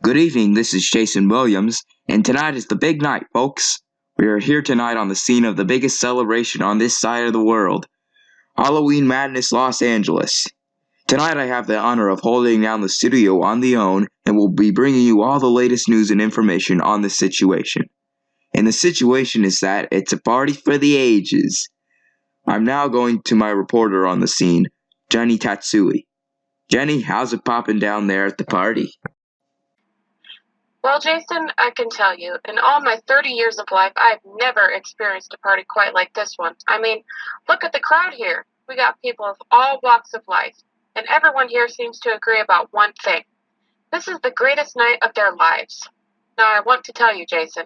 Good evening, this is Jason Williams, and tonight is the big night, folks. We are here tonight on the scene of the biggest celebration on this side of the world, Halloween Madness Los Angeles. Tonight I have the honor of holding down the studio on the own and will be bringing you all the latest news and information on the situation. And the situation is that it's a party for the ages. I'm now going to my reporter on the scene, Jenny Tatsui. Jenny, how's it popping down there at the party? Well, Jason, I can tell you, in all my 30 years of life, I've never experienced a party quite like this one. I mean, look at the crowd here. We got people of all walks of life, and everyone here seems to agree about one thing. This is the greatest night of their lives. Now, I want to tell you, Jason,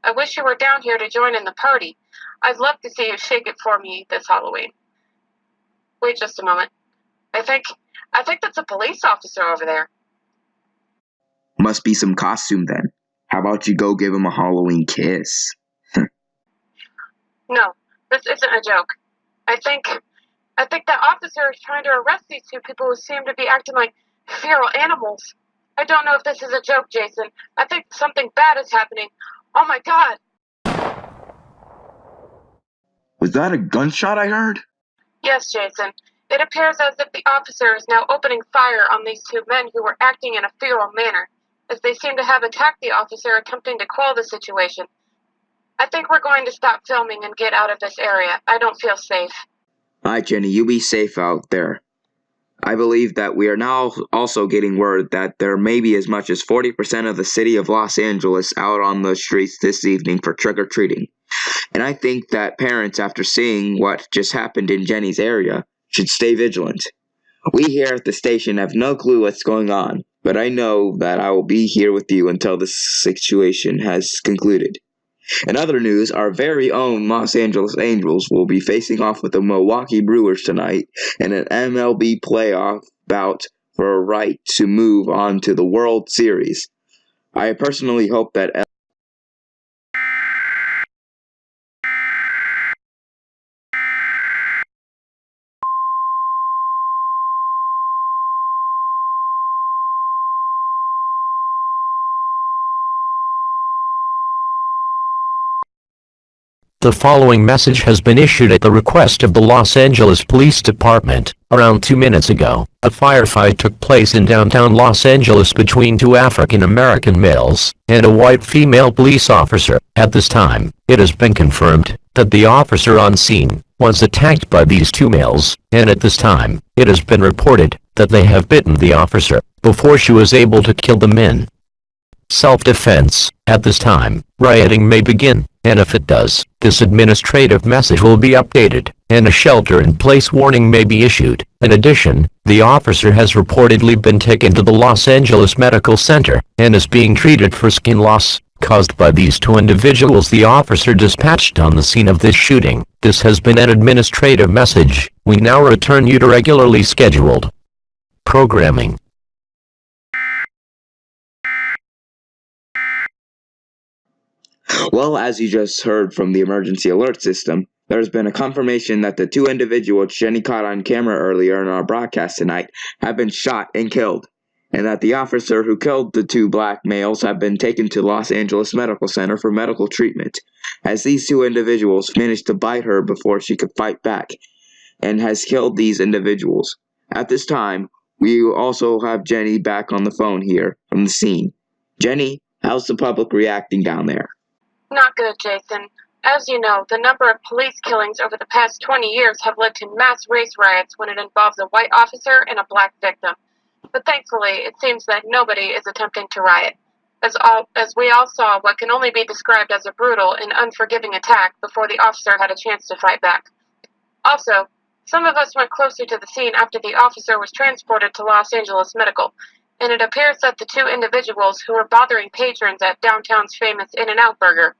I wish you were down here to join in the party. I'd love to see you shake it for me this Halloween. Wait just a moment. I think that's a police officer over there. Must be some costume then. How about you go give him a Halloween kiss? No, this isn't a joke. I think that officer is trying to arrest these two people who seem to be acting like feral animals. I don't know if this is a joke, Jason. I think something bad is happening. Oh my God! Was that a gunshot I heard? Yes, Jason. It appears as if the officer is now opening fire on these two men who were acting in a feral manner, as they seem to have attacked the officer attempting to quell the situation. I think we're going to stop filming and get out of this area. I don't feel safe. Alright, Jenny, you be safe out there. I believe that we are now also getting word that there may be as much as 40% of the city of Los Angeles out on the streets this evening for trick-or-treating. And I think that parents, after seeing what just happened in Jenny's area, should stay vigilant. We here at the station have no clue what's going on, but I know that I will be here with you until this situation has concluded. In other news, our very own Los Angeles Angels will be facing off with the Milwaukee Brewers tonight in an MLB playoff bout for a right to move on to the World Series. I personally hope that The following message has been issued at the request of the Los Angeles Police Department. Around 2 minutes ago, a firefight took place in downtown Los Angeles between two African-American males and a white female police officer. At this time, it has been confirmed that the officer on scene was attacked by these two males, and at this time, it has been reported that they have bitten the officer before she was able to kill the men. Self-defense. At this time, rioting may begin, and if it does, this administrative message will be updated, and a shelter-in-place warning may be issued. In addition, the officer has reportedly been taken to the Los Angeles Medical Center, and is being treated for skin loss caused by these two individuals the officer dispatched on the scene of this shooting. This has been an administrative message. We now return you to regularly scheduled programming. Well, as you just heard from the emergency alert system, there's been a confirmation that the two individuals Jenny caught on camera earlier in our broadcast tonight have been shot and killed, and that the officer who killed the two black males have been taken to Los Angeles Medical Center for medical treatment, as these two individuals managed to bite her before she could fight back, and has killed these individuals. At this time, we also have Jenny back on the phone here from the scene. Jenny, how's the public reacting down there? Not good, Jason. As you know, the number of police killings over the past 20 years have led to mass race riots when it involves a white officer and a black victim. But thankfully, it seems that nobody is attempting to riot, as we all saw what can only be described as a brutal and unforgiving attack before the officer had a chance to fight back. Also, some of us went closer to the scene after the officer was transported to Los Angeles Medical, and it appears that the two individuals who were bothering patrons at downtown's famous In-N-Out Burger.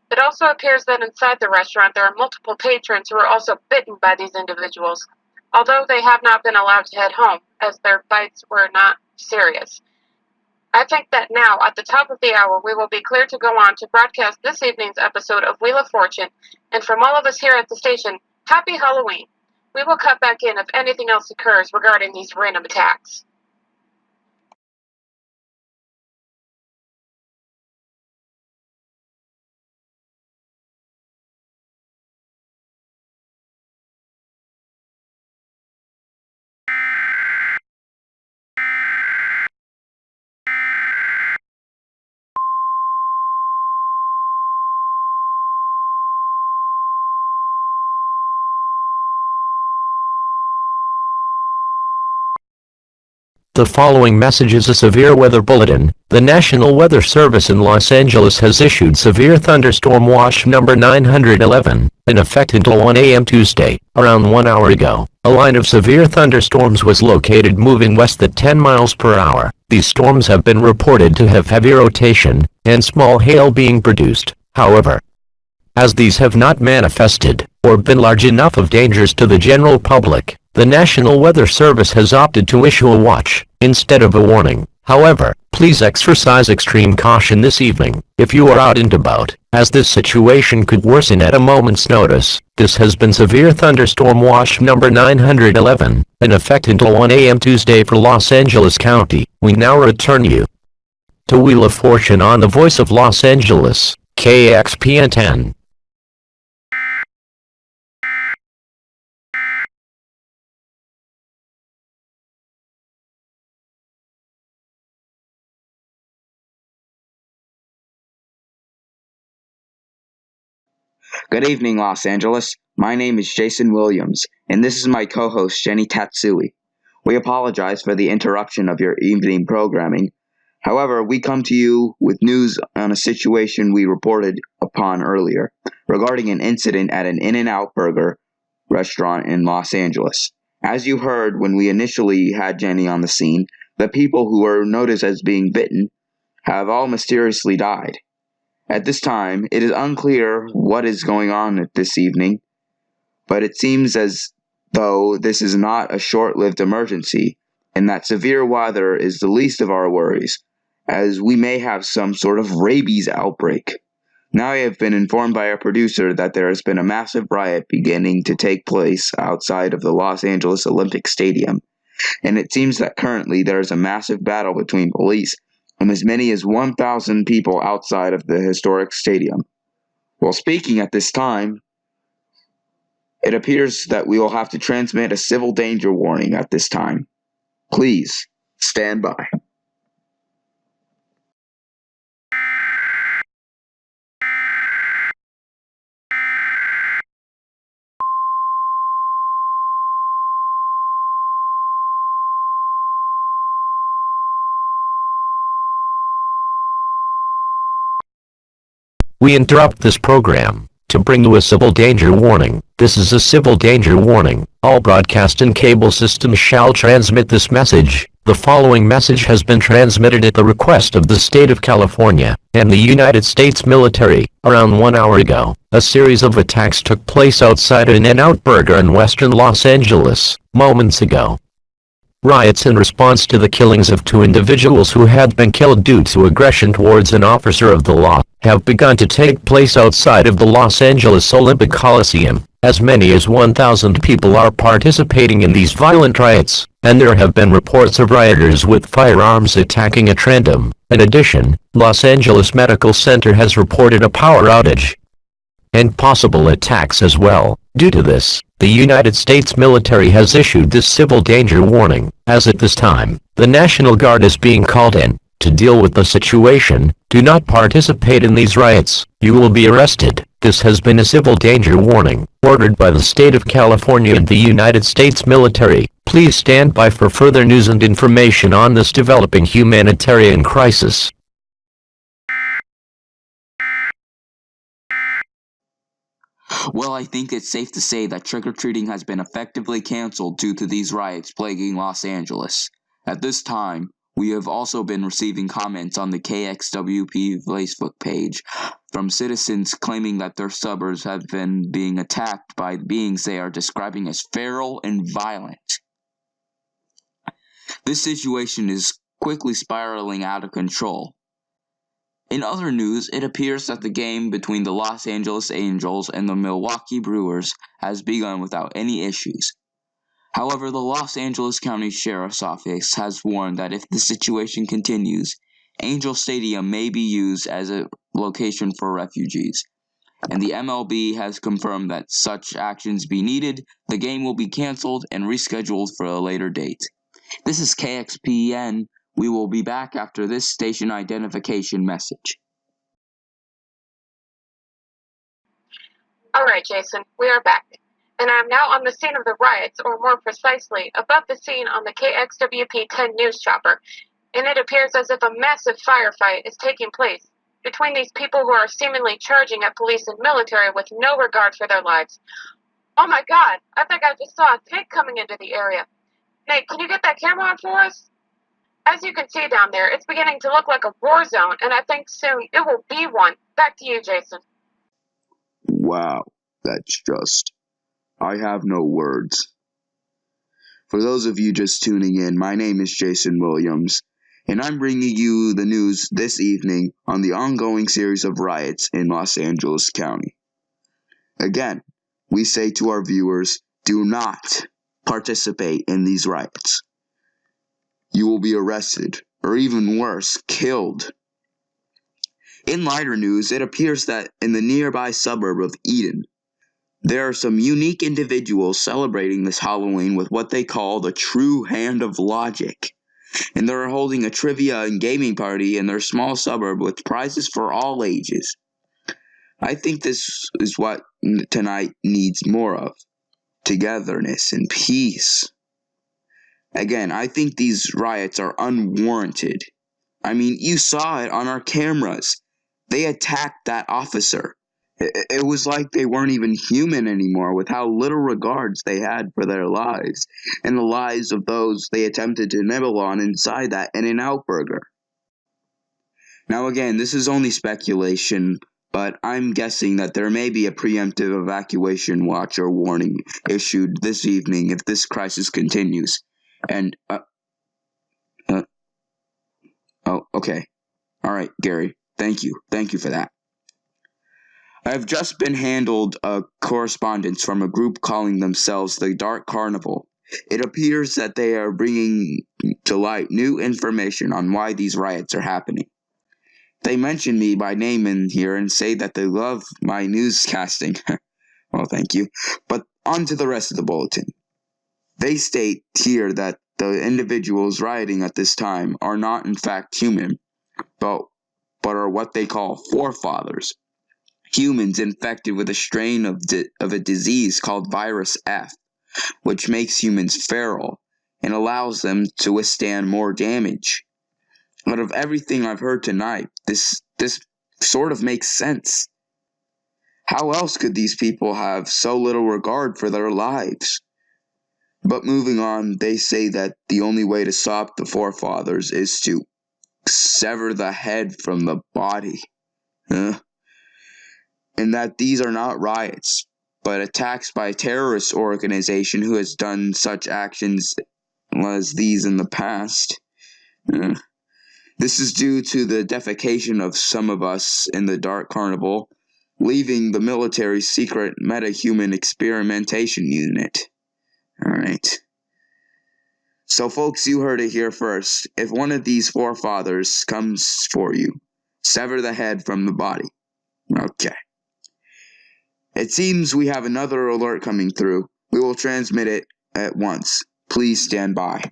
It also appears that inside the restaurant there are multiple patrons who are also bitten by these individuals, although they have not been allowed to head home, as their bites were not serious. I think that now, at the top of the hour, we will be clear to go on to broadcast this evening's episode of Wheel of Fortune, and from all of us here at the station, Happy Halloween! We will cut back in if anything else occurs regarding these random attacks. The following message is a severe weather bulletin. The National Weather Service in Los Angeles has issued severe thunderstorm watch number 911, in effect until 1 a.m. Tuesday. Around 1 hour ago, a line of severe thunderstorms was located moving west at 10 miles per hour. These storms have been reported to have heavy rotation and small hail being produced. However, as these have not manifested or been large enough of dangers to the general public, the National Weather Service has opted to issue a watch instead of a warning. However, please exercise extreme caution this evening if you are out and about, as this situation could worsen at a moment's notice. This has been Severe Thunderstorm Watch number 911, in effect until 1 a.m. Tuesday for Los Angeles County. We now return you to Wheel of Fortune on the Voice of Los Angeles, KXPN 10. Good evening, Los Angeles. My name is Jason Williams, and this is my co-host, Jenny Tatsui. We apologize for the interruption of your evening programming. However, we come to you with news on a situation we reported upon earlier regarding an incident at an In-N-Out Burger restaurant in Los Angeles. As you heard when we initially had Jenny on the scene, the people who were noticed as being bitten have all mysteriously died. At this time, it is unclear what is going on this evening, but it seems as though this is not a short-lived emergency, and that severe weather is the least of our worries, as we may have some sort of rabies outbreak. Now I have been informed by our producer that there has been a massive riot beginning to take place outside of the Los Angeles Olympic Stadium, and it seems that currently there is a massive battle between police and as many as 1,000 people outside of the historic stadium. While speaking at this time, it appears that we will have to transmit a civil danger warning at this time. Please, stand by. We interrupt this program to bring you a civil danger warning. This is a civil danger warning. All broadcast and cable systems shall transmit this message. The following message has been transmitted at the request of the state of California and the United States military. Around 1 hour ago, a series of attacks took place outside an In-N-Out Burger in western Los Angeles. Moments ago, riots in response to the killings of 2 individuals who had been killed due to aggression towards an officer of the law have begun to take place outside of the Los Angeles Olympic Coliseum. As many as 1,000 people are participating in these violent riots, and there have been reports of rioters with firearms attacking at random. In addition, Los Angeles Medical Center has reported a power outage and possible attacks as well. Due to this, the United States military has issued this civil danger warning, as at this time, the National Guard is being called in to deal with the situation. Do not participate in these riots. You will be arrested. This has been a civil danger warning, ordered by the state of California and the United States military. Please stand by for further news and information on this developing humanitarian crisis. Well, I think it's safe to say that trick-or-treating has been effectively canceled due to these riots plaguing Los Angeles. At this time, we have also been receiving comments on the KXWP Facebook page from citizens claiming that their suburbs have been being attacked by beings they are describing as feral and violent. This situation is quickly spiraling out of control. In other news, it appears that the game between the Los Angeles Angels and the Milwaukee Brewers has begun without any issues. However, the Los Angeles County Sheriff's Office has warned that if the situation continues, Angel Stadium may be used as a location for refugees. And the MLB has confirmed that such actions be needed, the game will be canceled and rescheduled for a later date. This is KXPN. We will be back after this station identification message. Alright, Jason, we are back. and I am now on the scene of the riots, or more precisely, above the scene on the KXWP-10 news chopper, and it appears as if a massive firefight is taking place between these people who are seemingly charging at police and military with no regard for their lives. Oh my god, I think I just saw a tank coming into the area. Nate, can you get that camera on for us? As you can see down there, it's beginning to look like a war zone, and I think soon it will be one. Back to you, Jason. Wow, that's just... I have no words. For those of you just tuning in, my name is Jason Williams, and I'm bringing you the news this evening on the ongoing series of riots in Los Angeles County. Again, we say to our viewers, do not participate in these riots. You will be arrested, or even worse, killed. In lighter news, it appears that in the nearby suburb of Eden, there are some unique individuals celebrating this Halloween with what they call the true hand of logic. And they're holding a trivia and gaming party in their small suburb with prizes for all ages. I think this is what tonight needs more of. Togetherness and peace. Again, I think these riots are unwarranted. I mean, you saw it on our cameras. They attacked that officer. It was like they weren't even human anymore with how little regards they had for their lives and the lives of those they attempted to nibble on inside that In-N-Out burger. Now again, this is only speculation, but I'm guessing that there may be a preemptive evacuation watch or warning issued this evening if this crisis continues. And, oh, okay. Alright, Gary. Thank you. Thank you for that. I have just been handled a correspondence from a group calling themselves the Dark Carnival. It appears that they are bringing to light new information on why these riots are happening. They mention me by name in here and say that they love my newscasting. Well, thank you. But on to the rest of the bulletin. They state here that the individuals rioting at this time are not in fact human, but are what they call forefathers. Humans infected with a strain of a disease called virus F, which makes humans feral and allows them to withstand more damage. Out of everything I've heard tonight, this sort of makes sense. How else could these people have so little regard for their lives? But moving on, they say that the only way to stop the forefathers is to sever the head from the body. And that these are not riots, but attacks by a terrorist organization who has done such actions as these in the past. This is due to the defecation of some of us in the Dark Carnival, leaving the military's secret metahuman experimentation unit. Alright. So folks, you heard it here first. If one of these forefathers comes for you, sever the head from the body. Okay. It seems we have another alert coming through. We will transmit it at once. Please stand by.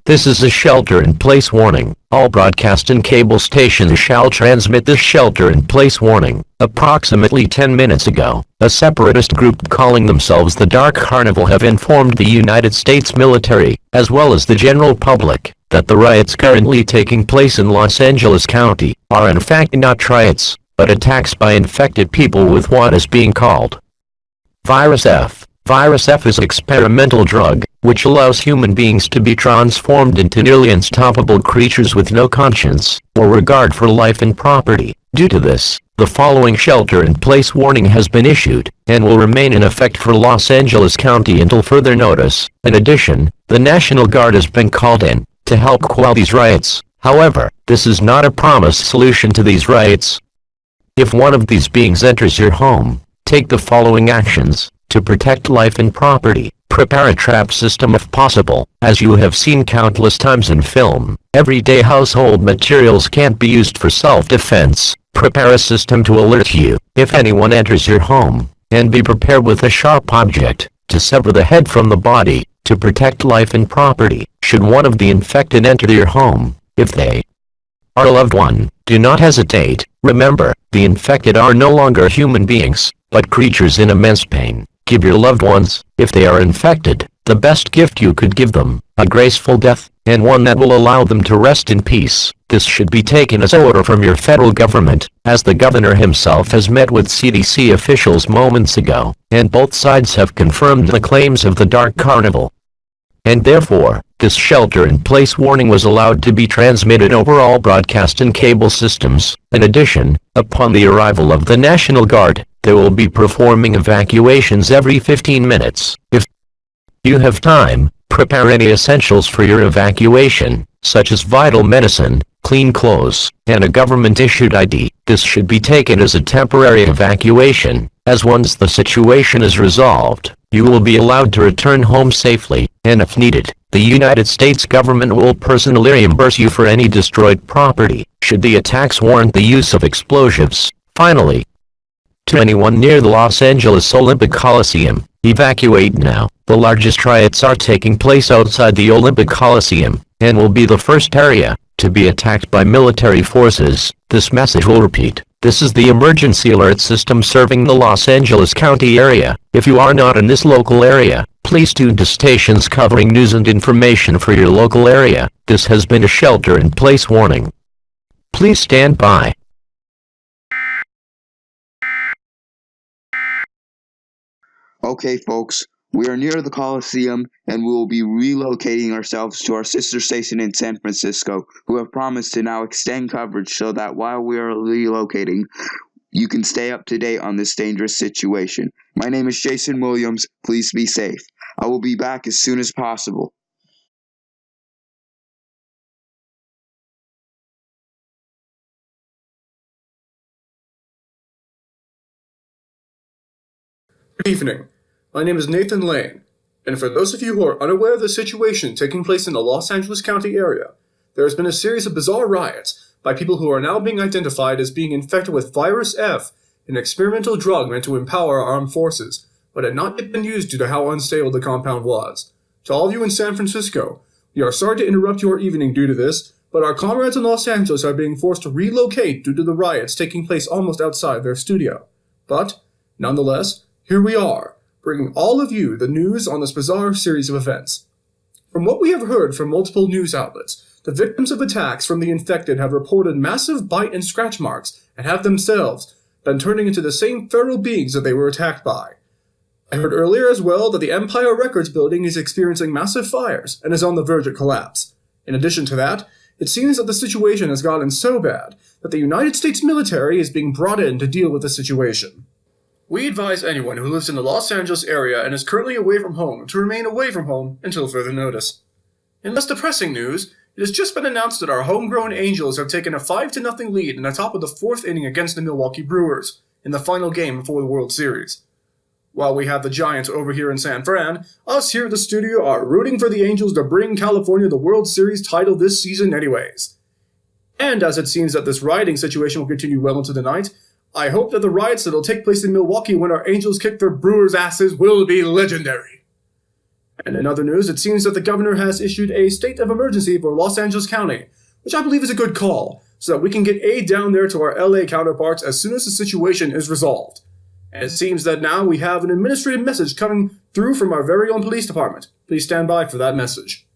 This is a shelter-in-place warning. All broadcast and cable stations shall transmit this shelter-in-place warning. Approximately 10 minutes ago, a separatist group calling themselves the Dark Carnival have informed the United States military, as well as the general public, that the riots currently taking place in Los Angeles County are in fact not riots, but attacks by infected people with what is being called Virus F. Virus F is an experimental drug, which allows human beings to be transformed into nearly unstoppable creatures with no conscience or regard for life and property. Due to this, the following shelter-in-place warning has been issued, and will remain in effect for Los Angeles County until further notice. In addition, the National Guard has been called in to help quell these riots. However, this is not a promised solution to these riots. If one of these beings enters your home, take the following actions to protect life and property. Prepare a trap system if possible. As you have seen countless times in film, everyday household materials can't be used for self-defense. Prepare a system to alert you if anyone enters your home, and be prepared with a sharp object to sever the head from the body to protect life and property should one of the infected enter your home. If they are a loved one, do not hesitate. Remember, the infected are no longer human beings, but creatures in immense pain. Give your loved ones, if they are infected, the best gift you could give them, a graceful death, and one that will allow them to rest in peace. This should be taken as an order from your federal government, as the governor himself has met with CDC officials moments ago, and both sides have confirmed the claims of the Dark Carnival. And therefore, this shelter-in-place warning was allowed to be transmitted over all broadcast and cable systems. In addition, upon the arrival of the National Guard, they will be performing evacuations every 15 minutes. If you have time, prepare any essentials for your evacuation, such as vital medicine, clean clothes, and a government-issued ID. This should be taken as a temporary evacuation, as once the situation is resolved, you will be allowed to return home safely, and if needed, the United States government will personally reimburse you for any destroyed property, should the attacks warrant the use of explosives. Finally, to anyone near the Los Angeles Olympic Coliseum, evacuate now. The largest riots are taking place outside the Olympic Coliseum, and will be the first area to be attacked by military forces. This message will repeat. This is the emergency alert system serving the Los Angeles County area. If you are not in this local area, please tune to stations covering news and information for your local area. This has been a shelter-in-place warning. Please stand by. Okay, folks, we are near the Coliseum, and we will be relocating ourselves to our sister station in San Francisco, who have promised to now extend coverage so that while we are relocating, you can stay up to date on this dangerous situation. My name is Jason Williams. Please be safe. I will be back as soon as possible. Good evening. My name is Nathan Lane, and for those of you who are unaware of the situation taking place in the Los Angeles County area, there has been a series of bizarre riots by people who are now being identified as being infected with Virus F, an experimental drug meant to empower our armed forces, but had not yet been used due to how unstable the compound was. To all of you in San Francisco, we are sorry to interrupt your evening due to this, but our comrades in Los Angeles are being forced to relocate due to the riots taking place almost outside their studio. But, nonetheless, here we are, bringing all of you the news on this bizarre series of events. From what we have heard from multiple news outlets, the victims of attacks from the infected have reported massive bite and scratch marks and have themselves been turning into the same feral beings that they were attacked by. I heard earlier as well that the Empire Records building is experiencing massive fires and is on the verge of collapse. In addition to that, it seems that the situation has gotten so bad that the United States military is being brought in to deal with the situation. We advise anyone who lives in the Los Angeles area and is currently away from home to remain away from home until further notice. In less depressing news, it has just been announced that our homegrown Angels have taken a 5-0 lead in the top of the 4th inning against the Milwaukee Brewers in the final game before the World Series. While we have the Giants over here in San Fran, us here at the studio are rooting for the Angels to bring California the World Series title this season anyways. And as it seems that this rioting situation will continue well into the night, I hope that the riots that will take place in Milwaukee when our Angels kick their Brewers' asses will be legendary. And in other news, it seems that the governor has issued a state of emergency for Los Angeles County, which I believe is a good call, so that we can get aid down there to our LA counterparts as soon as the situation is resolved. And it seems that now we have an administrative message coming through from our very own police department. Please stand by for that message.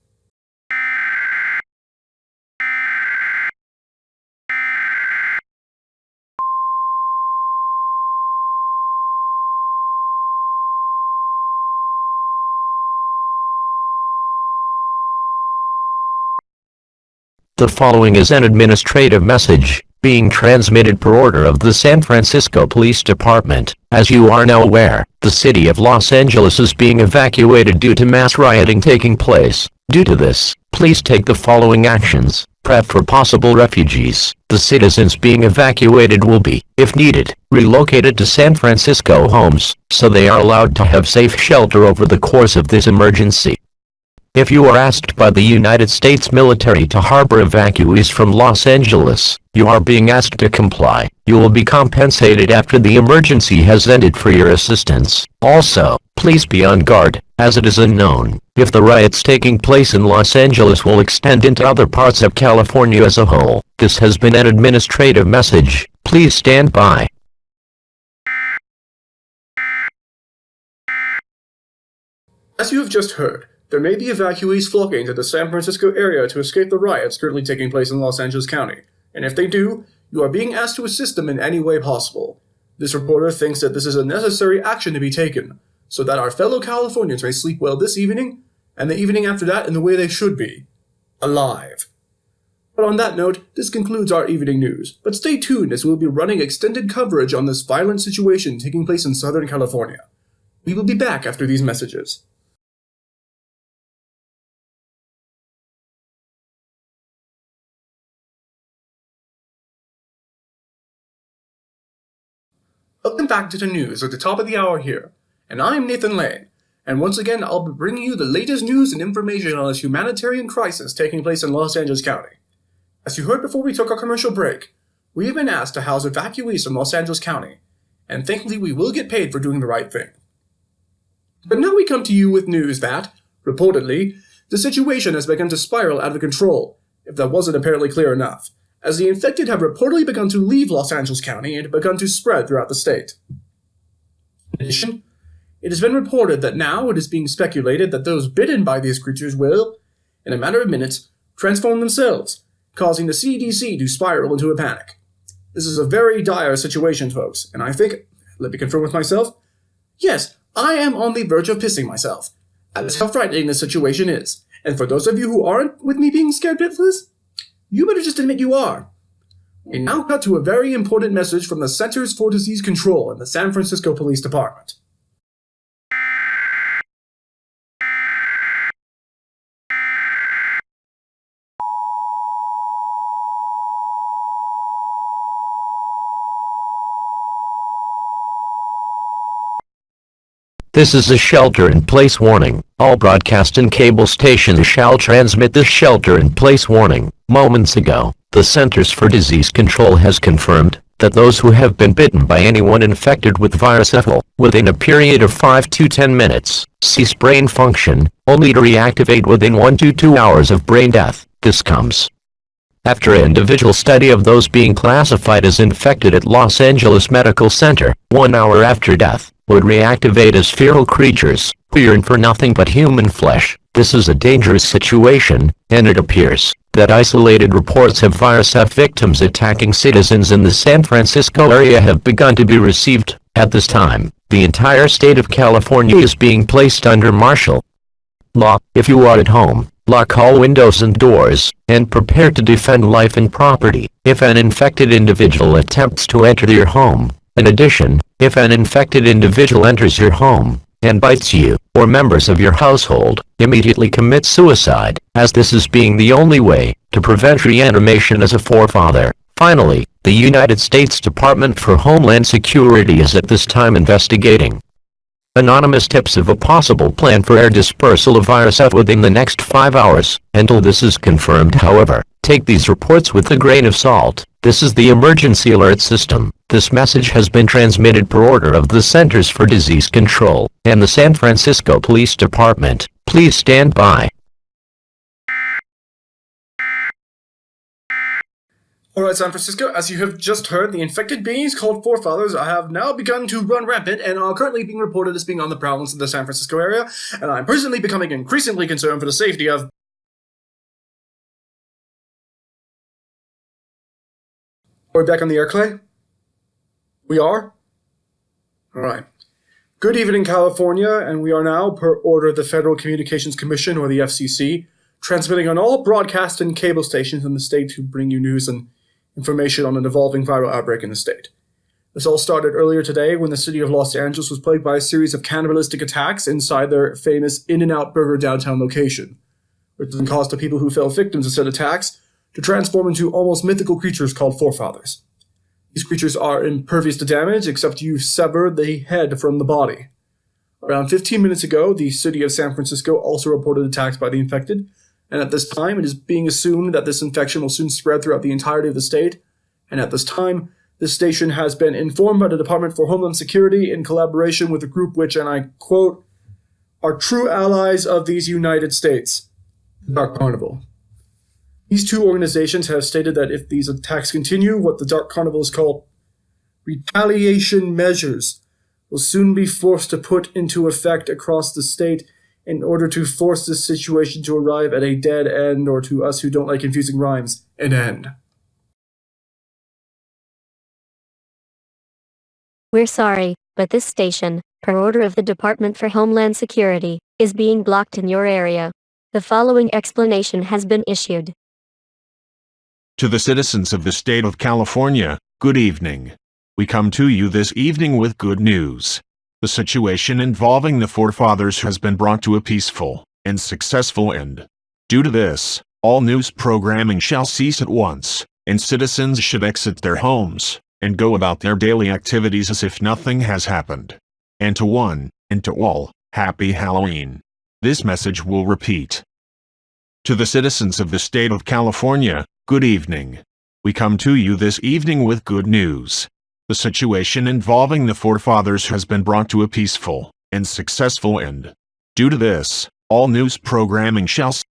The following is an administrative message, being transmitted per order of the San Francisco Police Department. As you are now aware, the city of Los Angeles is being evacuated due to mass rioting taking place. Due to this, please take the following actions. Prep for possible refugees. The citizens being evacuated will be, if needed, relocated to San Francisco homes, so they are allowed to have safe shelter over the course of this emergency. If you are asked by the United States military to harbor evacuees from Los Angeles, you are being asked to comply. You will be compensated after the emergency has ended for your assistance. Also, please be on guard, as it is unknown if the riots taking place in Los Angeles will extend into other parts of California as a whole. This has been an administrative message. Please stand by. As you have just heard, there may be evacuees flocking to the San Francisco area to escape the riots currently taking place in Los Angeles County, and if they do, you are being asked to assist them in any way possible. This reporter thinks that this is a necessary action to be taken, so that our fellow Californians may sleep well this evening, and the evening after that in the way they should be. Alive. But on that note, this concludes our evening news, but stay tuned as we'll be running extended coverage on this violent situation taking place in Southern California. We will be back after these messages. Welcome back to the news at the top of the hour here, and I'm Nathan Lane, and once again I'll be bringing you the latest news and information on this humanitarian crisis taking place in Los Angeles County. As you heard before we took our commercial break, we have been asked to house evacuees from Los Angeles County, and thankfully we will get paid for doing the right thing. But now we come to you with news that, reportedly, the situation has begun to spiral out of control, if that wasn't apparently clear enough, as the infected have reportedly begun to leave Los Angeles County and begun to spread throughout the state. In addition, it has been reported that now it is being speculated that those bitten by these creatures will, in a matter of minutes, transform themselves, causing the CDC to spiral into a panic. This is a very dire situation, folks, and I think, let me confirm with myself, yes, I am on the verge of pissing myself. That is how frightening this situation is, and for those of you who aren't with me being scared pitless, you better just admit you are. We now cut to a very important message from the Centers for Disease Control in the San Francisco Police Department. This is a shelter-in-place warning. All broadcast and cable stations shall transmit this shelter-in-place warning. Moments ago, the Centers for Disease Control has confirmed that those who have been bitten by anyone infected with virus will, within a period of 5 to 10 minutes, cease brain function, only to reactivate within 1 to 2 hours of brain death. This comes after an individual study of those being classified as infected at Los Angeles Medical Center, 1 hour after death, would reactivate as feral creatures who yearn for nothing but human flesh. This is a dangerous situation, and it appears that isolated reports of virus F victims attacking citizens in the San Francisco area have begun to be received. At this time, the entire state of California is being placed under martial law. If you are at home, lock all windows and doors, and prepare to defend life and property if an infected individual attempts to enter your home. In addition, if an infected individual enters your home and bites you or members of your household, immediately commit suicide, as this is being the only way to prevent reanimation as a forefather. Finally, the United States Department for Homeland Security is at this time investigating anonymous tips of a possible plan for air dispersal of virus F within the next 5 hours. Until this is confirmed, however, take these reports with a grain of salt. This is the emergency alert system. This message has been transmitted per order of the Centers for Disease Control and the San Francisco Police Department. Please stand by. Alright, San Francisco, as you have just heard, the infected beings called forefathers have now begun to run rampant and are currently being reported as being on the prowls in the San Francisco area, and I'm personally becoming increasingly concerned for the safety of... Are we back on the air, Clay? We are? Alright. Good evening, California, and we are now, per order of the Federal Communications Commission, or the FCC, transmitting on all broadcast and cable stations in the state to bring you news and information on an evolving viral outbreak in the state. This all started earlier today when the city of Los Angeles was plagued by a series of cannibalistic attacks inside their famous In-N-Out Burger downtown location, which then caused the people who fell victims to said attacks to transform into almost mythical creatures called forefathers. These creatures are impervious to damage except you sever the head from the body. Around 15 minutes ago, the city of San Francisco also reported attacks by the infected, and at this time, it is being assumed that this infection will soon spread throughout the entirety of the state, and at this time, this station has been informed by the Department for Homeland Security in collaboration with a group which, and I quote, are true allies of these United States, the Dark Carnival. These two organizations have stated that if these attacks continue, what the Dark Carnival is called retaliation measures will soon be forced to put into effect across the state in order to force this situation to arrive at a dead end, or to us who don't like confusing rhymes, an end. We're sorry, but this station, per order of the Department for Homeland Security, is being blocked in your area. The following explanation has been issued. To the citizens of the state of California, good evening. We come to you this evening with good news. The situation involving the forefathers has been brought to a peaceful and successful end. Due to this, all news programming shall cease at once, and citizens should exit their homes and go about their daily activities as if nothing has happened. And to one, and to all, Happy Halloween. This message will repeat. To the citizens of the state of California, good evening. We come to you this evening with good news. The situation involving the forefathers has been brought to a peaceful and successful end. Due to this, all news programming shall cease.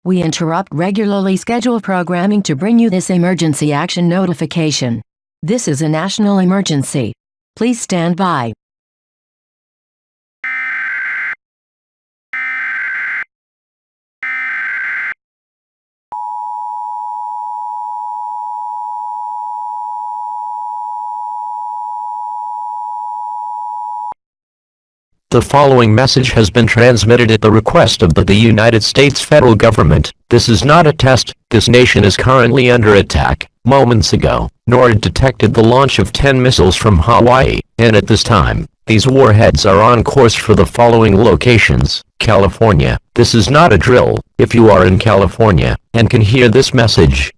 We interrupt regularly scheduled programming to bring you this emergency action notification. This is a national emergency. Please stand by. The following message has been transmitted at the request of the United States federal government. This is not a test. This nation is currently under attack. Moments ago, NORAD detected the launch of 10 missiles from Hawaii, and at this time, these warheads are on course for the following locations. California. This is not a drill. If you are in California and can hear this message,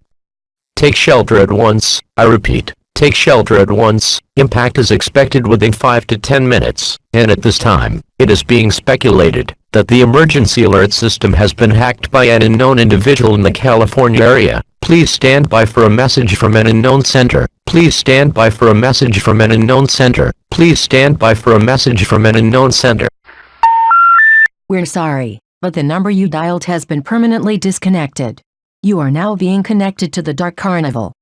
take shelter at once. I repeat, take shelter at once. Impact is expected within 5 to 10 minutes, and at this time, it is being speculated that the emergency alert system has been hacked by an unknown individual in the California area. Please stand by for a message from an unknown center. Please stand by for a message from an unknown center. Please stand by for a message from an unknown center. We're sorry, but the number you dialed has been permanently disconnected. You are now being connected to the Dark Carnival.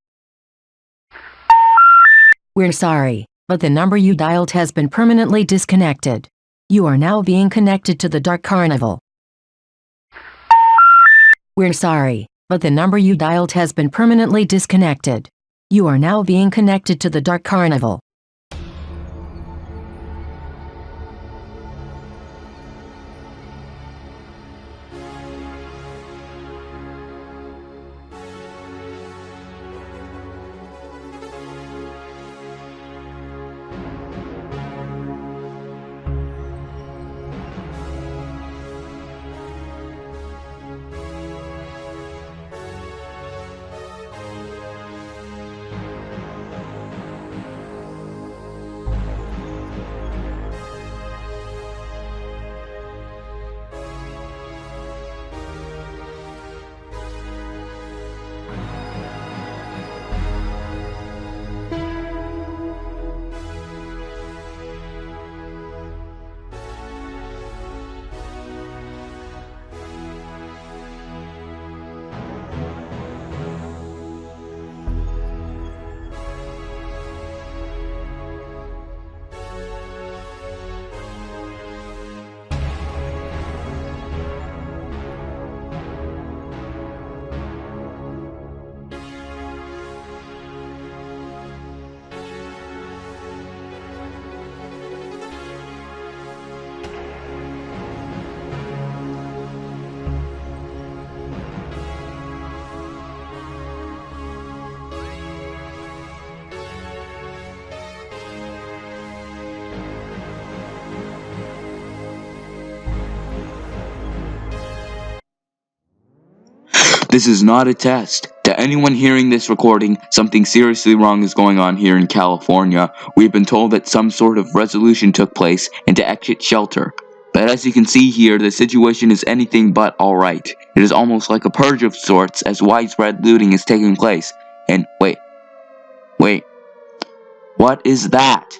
We're sorry, but the number you dialed has been permanently disconnected. You are now being connected to the Dark Carnival. We're sorry, but the number you dialed has been permanently disconnected. You are now being connected to the Dark Carnival. This is not a test. To anyone hearing this recording, something seriously wrong is going on here in California. We've been told that some sort of resolution took place and to exit shelter. But as you can see here, the situation is anything but alright. It is almost like a purge of sorts as widespread looting is taking place. And wait. What is that?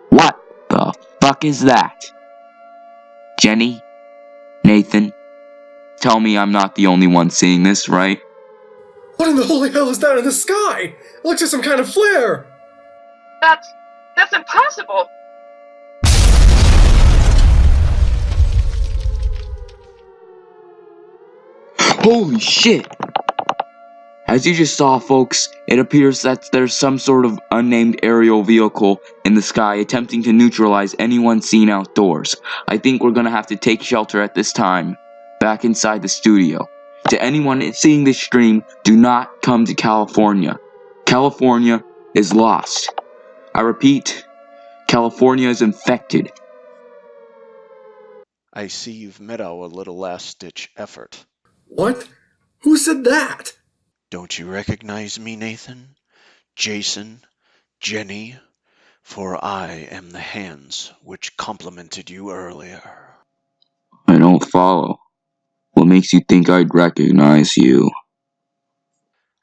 What the fuck is that? Jenny? Nathan? Tell me I'm not the only one seeing this, right? What in the holy hell is that in the sky? It looks like some kind of flare! That's impossible! Holy shit! As you just saw, folks, it appears that there's some sort of unnamed aerial vehicle in the sky attempting to neutralize anyone seen outdoors. I think we're gonna have to take shelter at this time, back inside the studio. To anyone seeing this stream, do not come to California. California is lost. I repeat, California is infected. I see you've met our little last-ditch effort. What? Who said that? Don't you recognize me, Nathan? Jason? Jenny? For I am the hands which complimented you earlier. I don't follow. What makes you think I'd recognize you?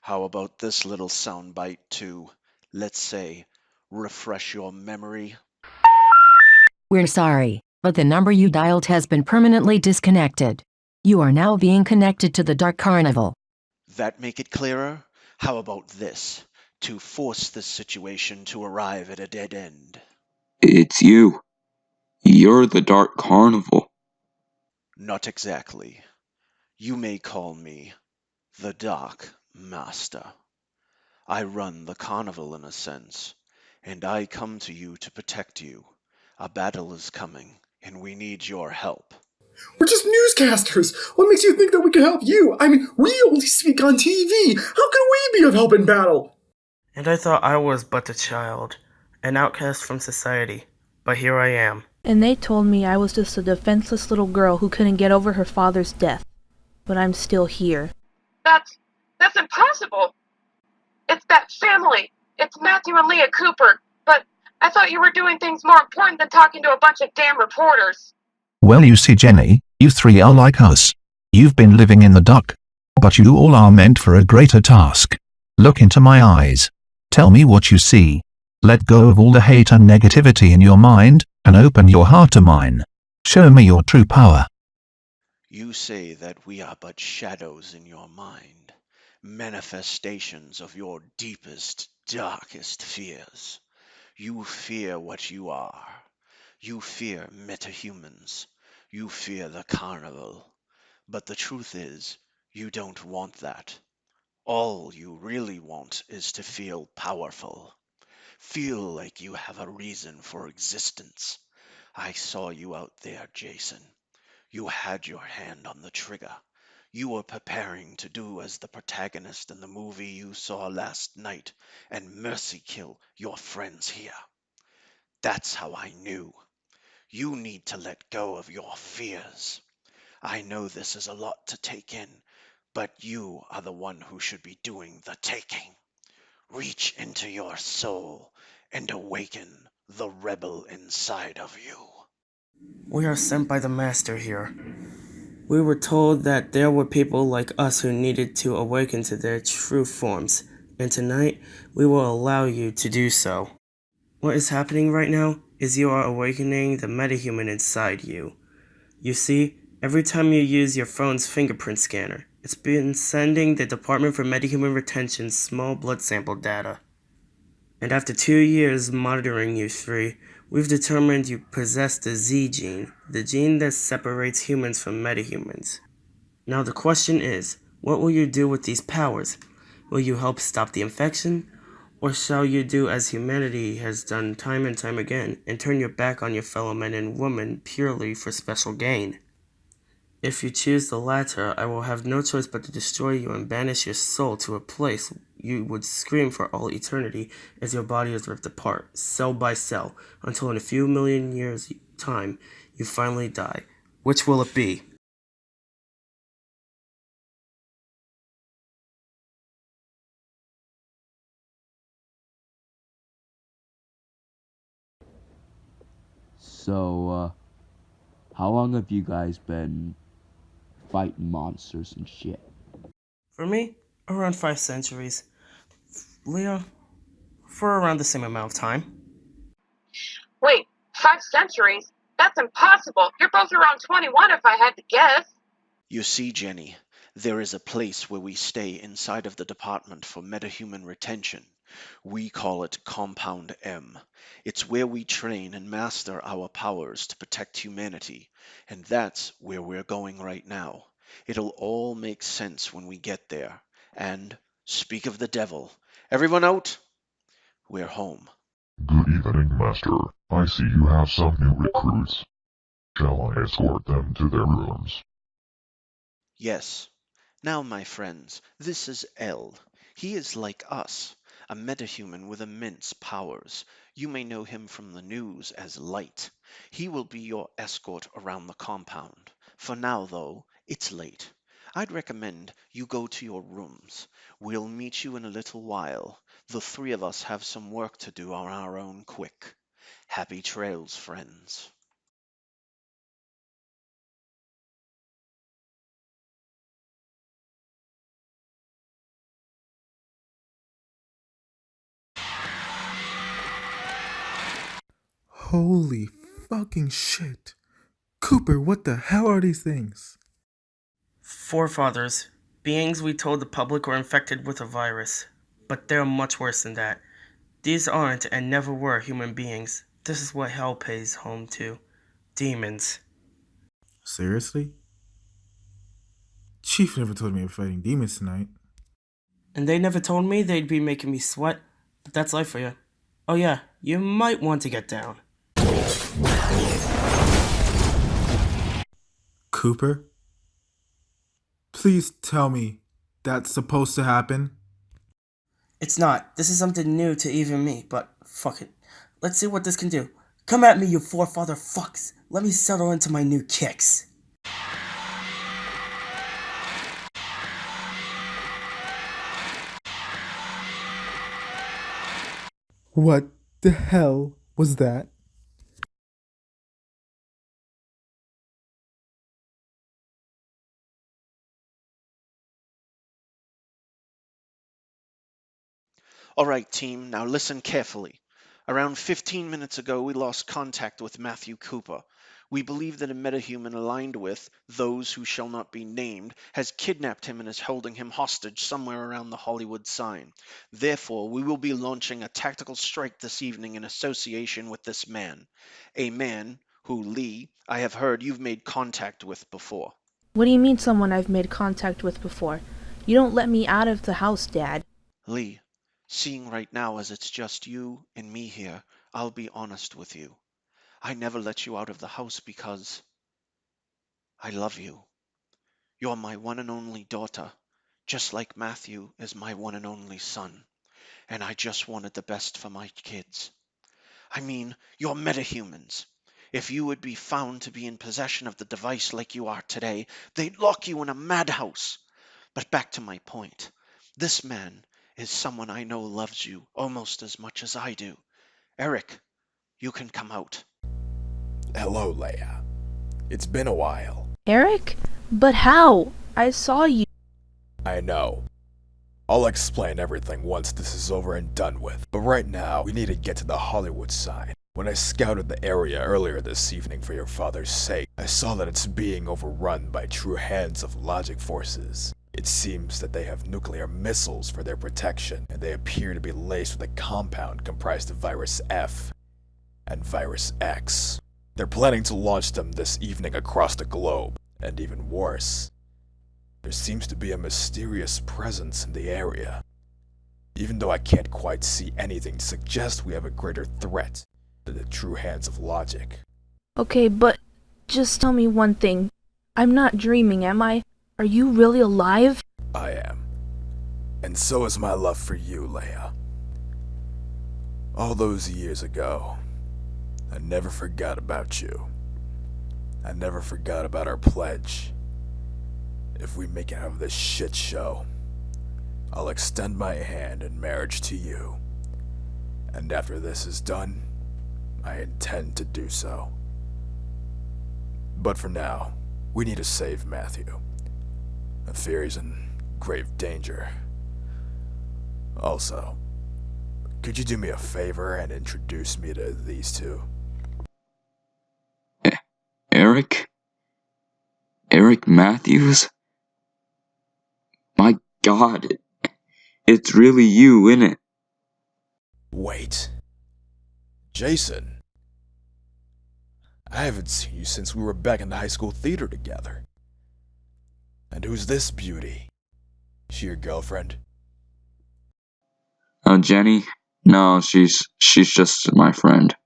How about this little soundbite to, let's say, refresh your memory? We're sorry, but the number you dialed has been permanently disconnected. You are now being connected to the Dark Carnival. That make it clearer? How about this, to force this situation to arrive at a dead end? It's you. You're the Dark Carnival. Not exactly. You may call me the Dark Master. I run the carnival in a sense, and I come to you to protect you. A battle is coming, and we need your help. We're just newscasters! What makes you think that we can help you? I mean, we only speak on TV! How can we be of help in battle? And I thought I was but a child, an outcast from society, but here I am. And they told me I was just a defenseless little girl who couldn't get over her father's death. But I'm still here. That's impossible! It's that family! It's Matthew and Leah Cooper! But I thought you were doing things more important than talking to a bunch of damn reporters! Well, you see, Jenny, you three are like us. You've been living in the dark. But you all are meant for a greater task. Look into my eyes. Tell me what you see. Let go of all the hate and negativity in your mind, and open your heart to mine. Show me your true power. You say that we are but shadows in your mind, manifestations of your deepest, darkest fears. You fear what you are. You fear metahumans. You fear the carnival. But the truth is, you don't want that. All you really want is to feel powerful. Feel like you have a reason for existence. I saw you out there, Jason. You had your hand on the trigger. You were preparing to do as the protagonist in the movie you saw last night and mercy kill your friends here. That's how I knew. You need to let go of your fears. I know this is a lot to take in, but you are the one who should be doing the taking. Reach into your soul and awaken the rebel inside of you. We are sent by the Master here. We were told that there were people like us who needed to awaken to their true forms, and tonight we will allow you to do so. What is happening right now is you are awakening the metahuman inside you. You see, every time you use your phone's fingerprint scanner, it's been sending the Department for Metahuman Retention small blood sample data. And after 2 years monitoring you three, we've determined you possess the Z gene, the gene that separates humans from metahumans. Now the question is, what will you do with these powers? Will you help stop the infection? Or shall you do as humanity has done time and time again, and turn your back on your fellow men and women purely for special gain? If you choose the latter, I will have no choice but to destroy you and banish your soul to a place you would scream for all eternity as your body is ripped apart, cell by cell, until in a few million years' time, you finally die. Which will it be? So, how long have you guys been fighting monsters and shit? For me, around 5 centuries. Leo, for around the same amount of time. Wait, 5 centuries? That's impossible. You're both around 21 if I had to guess. You see, Jenny, there is a place where we stay inside of the Department for Metahuman Retention. We call it Compound M. It's where we train and master our powers to protect humanity, and that's where we're going right now. It'll all make sense when we get there. And, speak of the devil, everyone out? We're home. Good evening, Master. I see you have some new recruits. Shall I escort them to their rooms? Yes. Now, my friends, this is L. He is like us, a metahuman with immense powers. You may know him from the news as Light. He will be your escort around the compound. For now, though, it's late. I'd recommend you go to your rooms. We'll meet you in a little while. The three of us have some work to do on our own quick. Happy trails, friends. Holy fucking shit. Cooper, what the hell are these things? Forefathers, beings we told the public were infected with a virus. But they're much worse than that. These aren't and never were human beings. This is what hell pays home to. Demons. Seriously? Chief never told me I'm fighting demons tonight. And they never told me they'd be making me sweat. But that's life for you. Oh yeah, you might want to get down. Cooper? Please tell me that's supposed to happen? It's not. This is something new to even me, but fuck it. Let's see what this can do. Come at me, you forefather fucks. Let me settle into my new kicks. What the hell was that? All right, team, now listen carefully. Around 15 minutes ago, we lost contact with Matthew Cooper. We believe that a metahuman aligned with those who shall not be named has kidnapped him and is holding him hostage somewhere around the Hollywood sign. Therefore, we will be launching a tactical strike this evening in association with this man. A man who, Lee, I have heard you've made contact with before. What do you mean someone I've made contact with before? You don't let me out of the house, Dad. Lee, seeing right now as it's just you and me here, I'll be honest with you. I never let you out of the house because I love you. You're my one and only daughter, just like Matthew is my one and only son. And I just wanted the best for my kids. I mean, you're metahumans. If you would be found to be in possession of the device like you are today, they'd lock you in a madhouse. But back to my point. This man is someone I know loves you almost as much as I do. Eric, you can come out. Hello, Leia. It's been a while. Eric? But how? I saw you. I know. I'll explain everything once this is over and done with. But right now, we need to get to the Hollywood sign. When I scouted the area earlier this evening for your father's sake, I saw that it's being overrun by true hands of logic forces. It seems that they have nuclear missiles for their protection, and they appear to be laced with a compound comprised of Virus F and Virus X. They're planning to launch them this evening across the globe, and even worse, there seems to be a mysterious presence in the area. Even though I can't quite see anything to suggest we have a greater threat than the true hands of logic. Okay, but just tell me one thing. I'm not dreaming, am I? Are you really alive? I am. And so is my love for you, Leia. All those years ago, I never forgot about you. I never forgot about our pledge. If we make it out of this shit show, I'll extend my hand in marriage to you. And after this is done, I intend to do so. But for now, we need to save Matthew. I fear he's in grave danger. Also, could you do me a favor and introduce me to these two? Eric? Eric Matthews? My God, it's really you, innit? Wait. Jason. I haven't seen you since we were back in the high school theater together. And who's this beauty? She your girlfriend? Jenny? No, she's just my friend.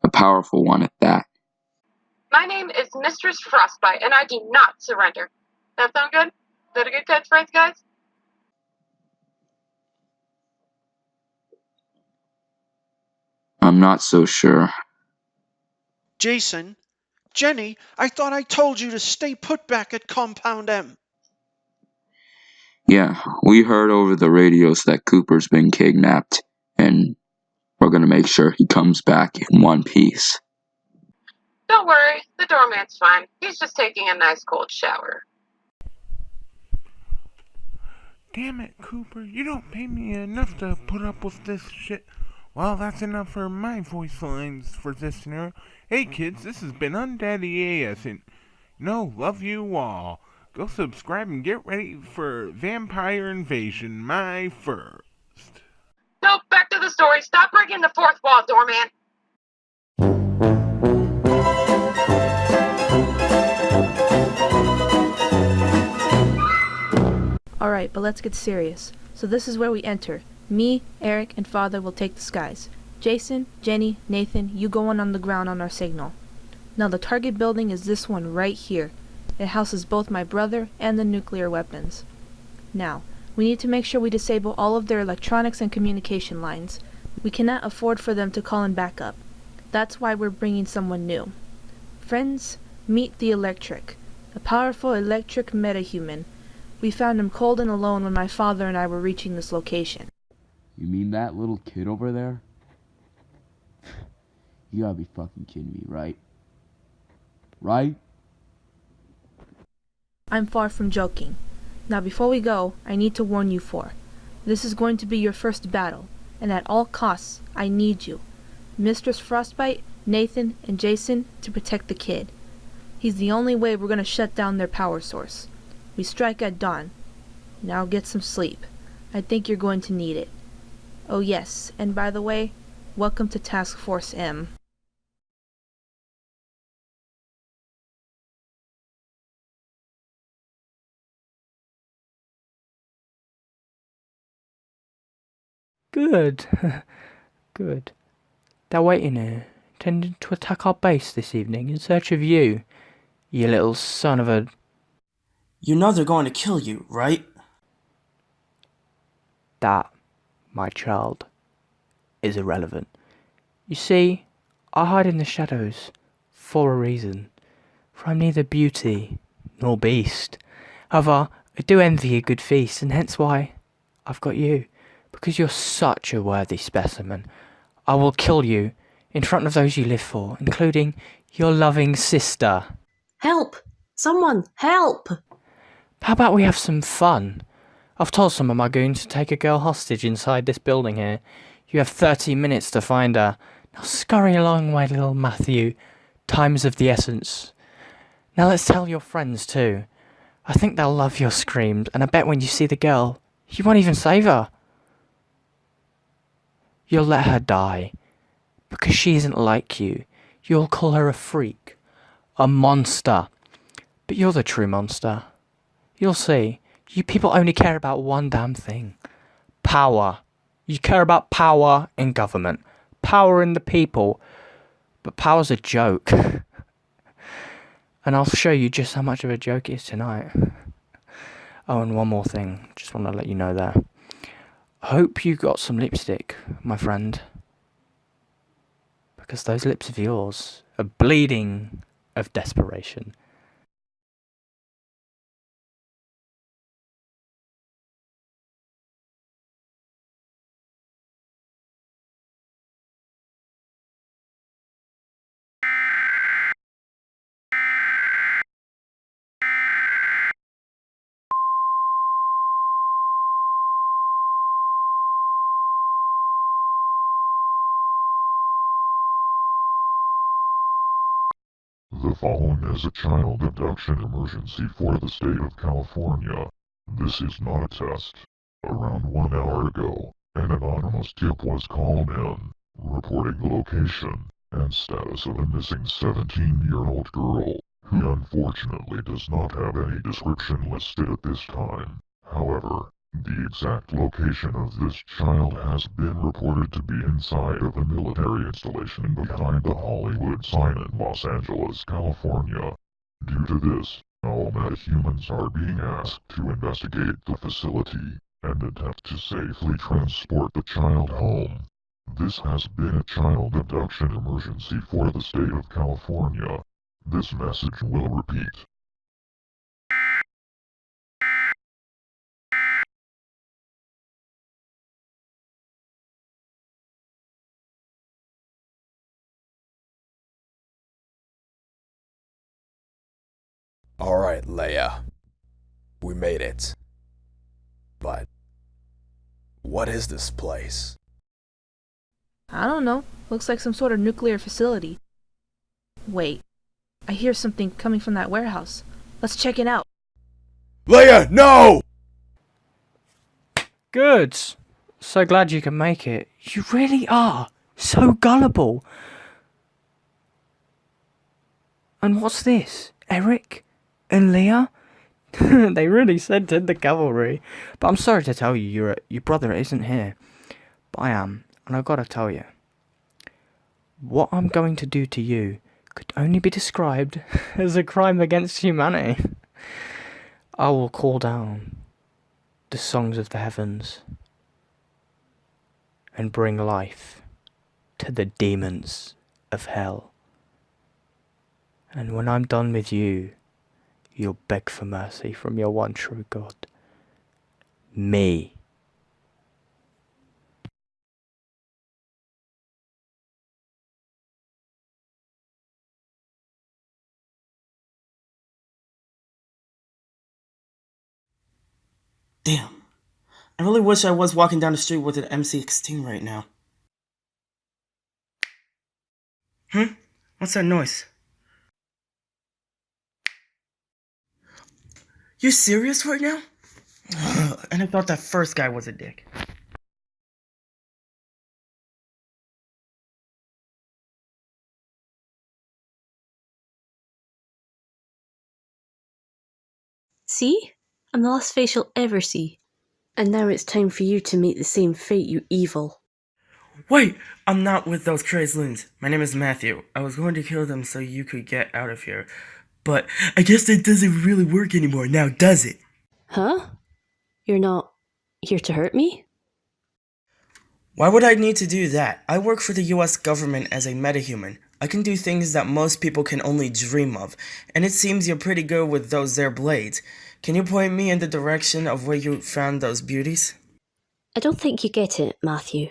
A powerful one at that. My name is Mistress Frostbite, and I do not surrender. That sound good? Is that a good catchphrase, guys? I'm not so sure. Jason? Jenny, I thought I told you to stay put back at Compound M. Yeah, we heard over the radios that Cooper's been kidnapped, and we're gonna make sure he comes back in one piece. Don't worry, the doorman's fine. He's just taking a nice cold shower. Damn it, Cooper, you don't pay me enough to put up with this shit. Well, that's enough for my voice lines for this scenario. Hey kids, this has been Undead EAS, and love you all. Go subscribe and get ready for Vampire Invasion, my first. Nope, back to the story. Stop breaking the fourth wall, doorman. Alright, but let's get serious. So this is where we enter. Me, Eric, and Father will take the skies. Jason, Jenny, Nathan, you go on the ground on our signal. Now the target building is this one right here. It houses both my brother and the nuclear weapons. Now, we need to make sure we disable all of their electronics and communication lines. We cannot afford for them to call in backup. That's why we're bringing someone new. Friends, meet the Electric, a powerful electric metahuman. We found him cold and alone when my father and I were reaching this location. You mean that little kid over there? You gotta be fucking kidding me, right? Right? I'm far from joking. Now before we go, I need to warn you four. This is going to be your first battle, and at all costs, I need you, Mistress Frostbite, Nathan, and Jason, to protect the kid. He's the only way we're gonna shut down their power source. We strike at dawn. Now get some sleep. I think you're going to need it. Oh yes, and by the way, welcome to Task Force M. Good. Good. They're waiting here, intending to attack our base this evening in search of you, you little son of a... You know they're going to kill you, right? That, my child, is irrelevant. You see, I hide in the shadows for a reason, for I'm neither beauty nor beast. However, I do envy a good feast, and hence why I've got you, because you're such a worthy specimen. I will kill you in front of those you live for, including your loving sister. Help! Someone, help! How about we have some fun? I've told some of my goons to take a girl hostage inside this building here. You have 30 minutes to find her. Now scurry along, my little Matthew. Time is of the essence. Now let's tell your friends too. I think they'll love your screams, and I bet when you see the girl, you won't even save her. You'll let her die. Because she isn't like you. You'll call her a freak. A monster. But you're the true monster. You'll see. You people only care about one damn thing. Power. You care about power in government. Power in the people. But power's a joke. And I'll show you just how much of a joke it is tonight. Oh, and one more thing. Just want to let you know there. Hope you got some lipstick, my friend. Because those lips of yours are bleeding of desperation. The following is a child abduction emergency for the state of California. This is not a test. Around 1 hour ago, an anonymous tip was called in, reporting the location and status of a missing 17-year-old girl, who unfortunately does not have any description listed at this time. However, the exact location of this child has been reported to be inside of a military installation behind the Hollywood sign in Los Angeles, California. Due to this, all metahumans are being asked to investigate the facility and attempt to safely transport the child home. This has been a child abduction emergency for the state of California. This message will repeat. Alright, Leia. We made it. But what is this place? I don't know. Looks like some sort of nuclear facility. Wait. I hear something coming from that warehouse. Let's check it out. Leia, no! Good. So glad you can make it. You really are. So gullible. And what's this? Eric? And Leah? They really sent in the cavalry. But I'm sorry to tell you, your brother isn't here. But I am. And I've got to tell you. What I'm going to do to you could only be described as a crime against humanity. I will call down the songs of the heavens and bring life to the demons of hell. And when I'm done with you, you'll beg for mercy from your one true God. Me. Damn. I really wish I was walking down the street with an M16 right now. What's that noise? You serious right now? And I thought that first guy was a dick. See? I'm the last face you'll ever see. And now it's time for you to meet the same fate, you evil. Wait! I'm not with those crazed loons. My name is Matthew. I was going to kill them so you could get out of here. But I guess that doesn't really work anymore now, does it? Huh? You're not here to hurt me? Why would I need to do that? I work for the US government as a metahuman. I can do things that most people can only dream of. And it seems you're pretty good with those there blades. Can you point me in the direction of where you found those beauties? I don't think you get it, Matthew.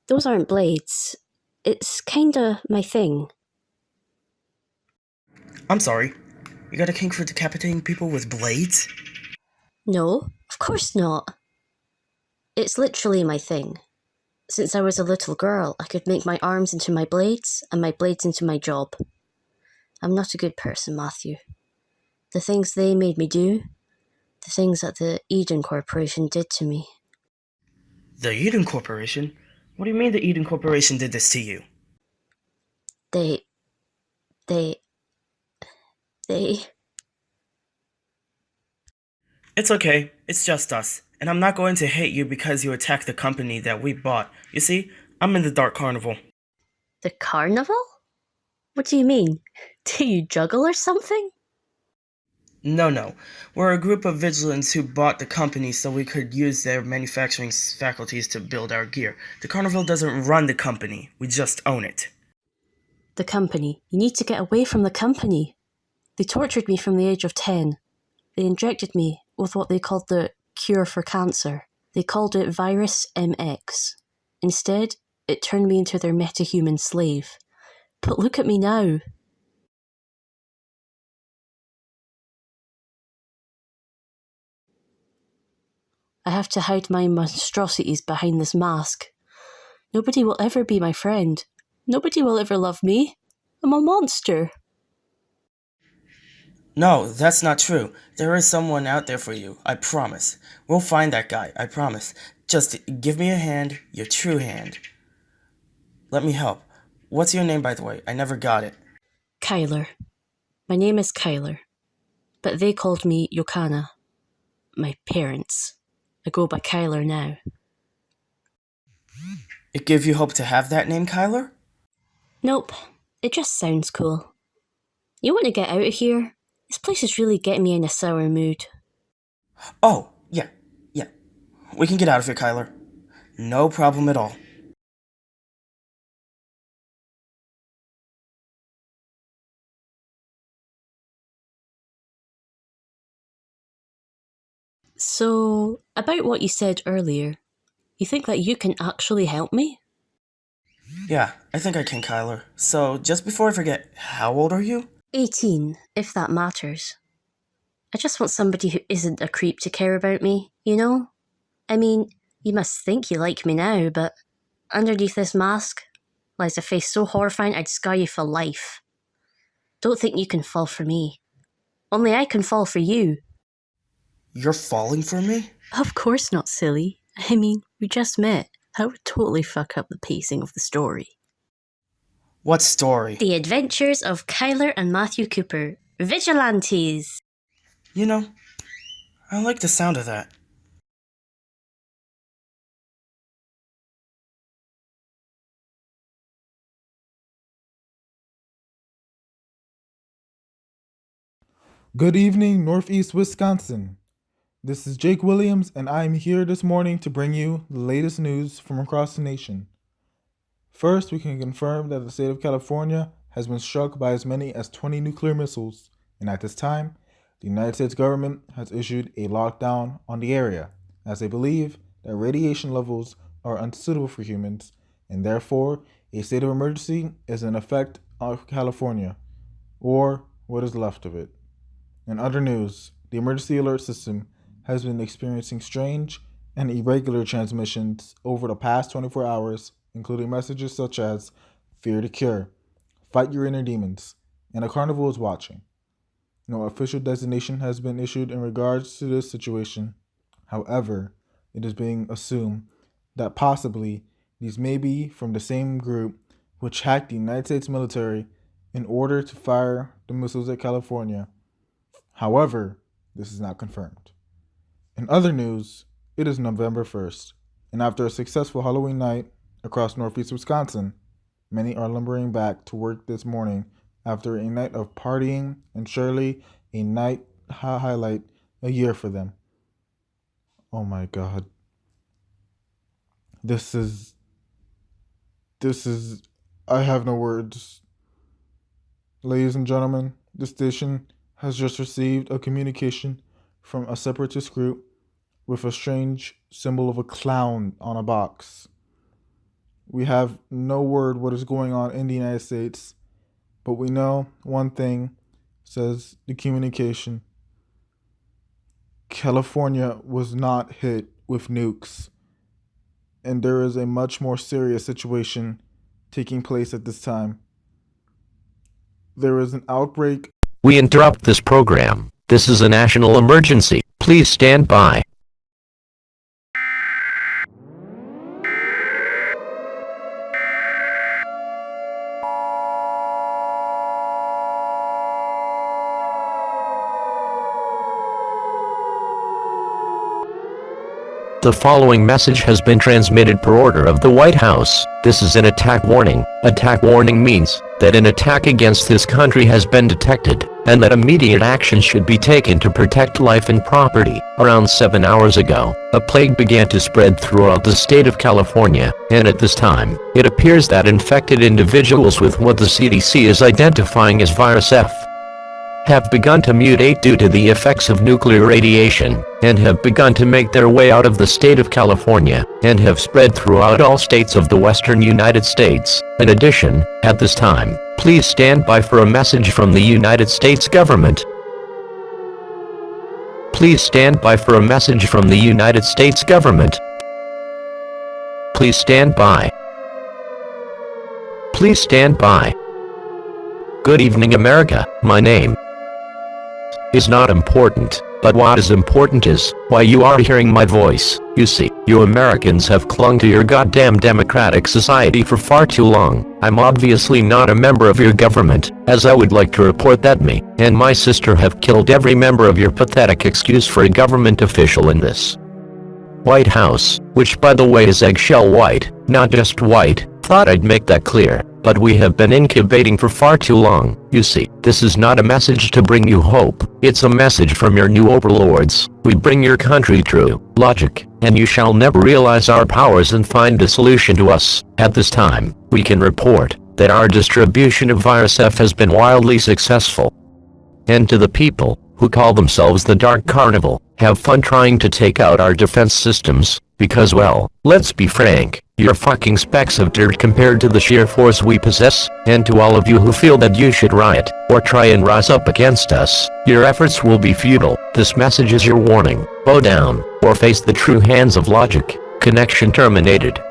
Those aren't blades. It's kinda my thing. I'm sorry. You got a kink for decapitating people with blades? No, of course not. It's literally my thing. Since I was a little girl, I could make my arms into my blades, and my blades into my job. I'm not a good person, Matthew. The things they made me do, the things that the Eden Corporation did to me. The Eden Corporation? What do you mean the Eden Corporation did this to you? They... It's okay. It's just us. And I'm not going to hate you because you attacked the company that we bought. You see, I'm in the Dark Carnival. The carnival? What do you mean? Do you juggle or something? No. We're a group of vigilantes who bought the company so we could use their manufacturing faculties to build our gear. The Carnival doesn't run the company. We just own it. The company. You need to get away from the company. They tortured me from the age of 10. They injected me with what they called the cure for cancer. They called it Virus MX. Instead, it turned me into their metahuman slave. But look at me now. I have to hide my monstrosities behind this mask. Nobody will ever be my friend. Nobody will ever love me. I'm a monster. No, that's not true. There is someone out there for you, I promise. We'll find that guy, I promise. Just give me a hand, your true hand. Let me help. What's your name, by the way? I never got it. Kyler. My name is Kyler, but they called me Yokana. My parents. I go by Kyler now. It gave you hope to have that name, Kyler? Nope, it just sounds cool. You want to get out of here? This place is really getting me in a sour mood. Oh, yeah. We can get out of here, Kyler. No problem at all. So, about what you said earlier, you think that you can actually help me? Yeah, I think I can, Kyler. So, just before I forget, how old are you? 18, if that matters. I just want somebody who isn't a creep to care about me, you know? I mean, you must think you like me now, but underneath this mask lies a face so horrifying I'd scar you for life. Don't think you can fall for me. Only I can fall for you. You're falling for me? Of course not, silly. I mean, we just met. That would totally fuck up the pacing of the story. What story? The Adventures of Kyler and Matthew Cooper, Vigilantes. You know, I like the sound of that. Good evening, Northeast Wisconsin. This is Jake Williams, and I am here this morning to bring you the latest news from across the nation. First, we can confirm that the state of California has been struck by as many as 20 nuclear missiles, and at this time, the United States government has issued a lockdown on the area, as they believe that radiation levels are unsuitable for humans, and therefore a state of emergency is in effect on California, or what is left of it. In other news, the emergency alert system has been experiencing strange and irregular transmissions over the past 24 hours, including messages such as "Fear the cure," "Fight your inner demons," and "A carnival is watching." No official designation has been issued in regards to this situation. However, it is being assumed that possibly these may be from the same group which hacked the United States military in order to fire the missiles at California. However, this is not confirmed. In other news, it is November 1st, and after a successful Halloween night across Northeast Wisconsin, many are lumbering back to work this morning after a night of partying and surely a night highlight a year for them. Oh my God. This is, I have no words. Ladies and gentlemen, this station has just received a communication from a separatist group with a strange symbol of a clown on a box. We have no word what is going on in the United States, but we know one thing, says the communication. California was not hit with nukes, and there is a much more serious situation taking place at this time. There is an outbreak. We interrupt this program. This is a national emergency. Please stand by. The following message has been transmitted per order of the White House. This is an attack warning. Attack warning means that an attack against this country has been detected, and that immediate action should be taken to protect life and property. Around 7 hours ago, a plague began to spread throughout the state of California, and at this time, it appears that infected individuals with what the CDC is identifying as virus F have begun to mutate due to the effects of nuclear radiation, and have begun to make their way out of the state of California, and have spread throughout all states of the western United States. In addition, at this time, please stand by for a message from the United States government. Please stand by for a message from the United States government. Please stand by. Please stand by. Good evening, America. My name is not important, but what is important is why you are hearing my voice. You see, you Americans have clung to your goddamn democratic society for far too long. I'm obviously not a member of your government, as I would like to report that me and my sister have killed every member of your pathetic excuse for a government official in this White House, which by the way is eggshell white, not just white. Thought I'd make that clear, but we have been incubating for far too long. You see, this is not a message to bring you hope, it's a message from your new overlords. We bring your country true logic, and you shall never realize our powers and find a solution to us. At this time, we can report that our distribution of Virus F has been wildly successful. And to the people who call themselves the Dark Carnival, have fun trying to take out our defense systems, because well, let's be frank, you're fucking specks of dirt compared to the sheer force we possess, and to all of you who feel that you should riot, or try and rise up against us, your efforts will be futile. This message is your warning. Bow down, or face the true hands of logic. Connection terminated.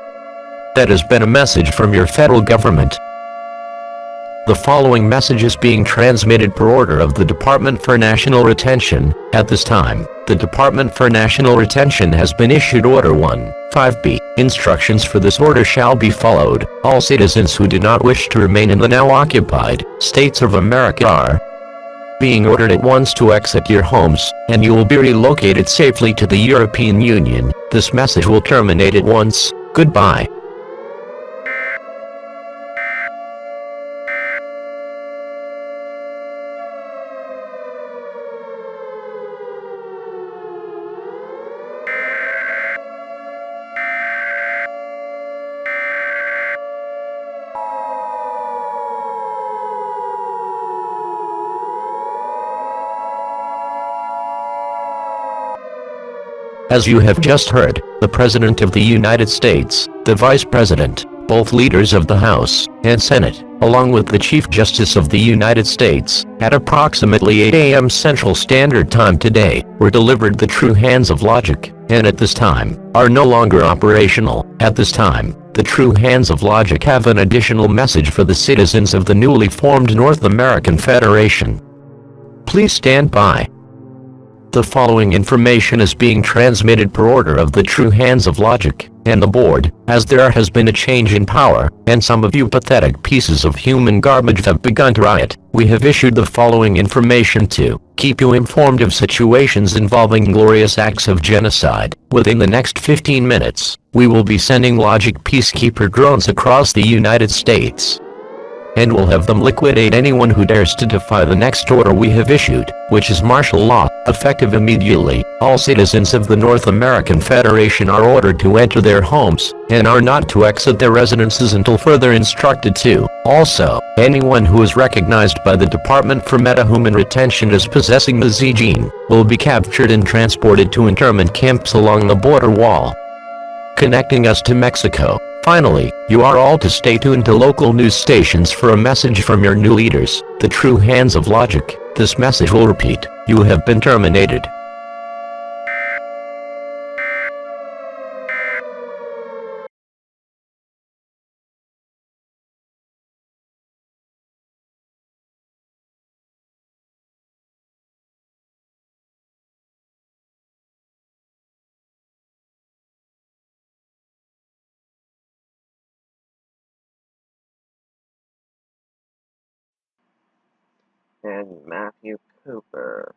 That has been a message from your federal government. The following message is being transmitted per order of the Department for National Retention. At this time, the Department for National Retention has been issued Order 1-5B. Instructions for this order shall be followed. All citizens who do not wish to remain in the now occupied states of America are being ordered at once to exit your homes, and you will be relocated safely to the European Union. This message will terminate at once. Goodbye. As you have just heard, the President of the United States, the Vice President, both leaders of the House and Senate, along with the Chief Justice of the United States, at approximately 8 a.m. Central Standard Time today, were delivered the true hands of logic, and at this time, are no longer operational. At this time, the true hands of logic have an additional message for the citizens of the newly formed North American Federation. Please stand by. The following information is being transmitted per order of the true hands of logic and the board, as there has been a change in power, and some of you pathetic pieces of human garbage have begun to riot. We have issued the following information to keep you informed of situations involving glorious acts of genocide. Within the next 15 minutes, we will be sending Logic Peacekeeper drones across the United States, and we'll have them liquidate anyone who dares to defy the next order we have issued, which is martial law, effective immediately. All citizens of the North American Federation are ordered to enter their homes, and are not to exit their residences until further instructed to. Also, anyone who is recognized by the Department for Metahuman Retention as possessing the Z gene, will be captured and transported to internment camps along the border wall connecting us to Mexico. Finally, you are all to stay tuned to local news stations for a message from your new leaders, the true hands of logic. This message will repeat: you have been terminated. And Matthew Cooper.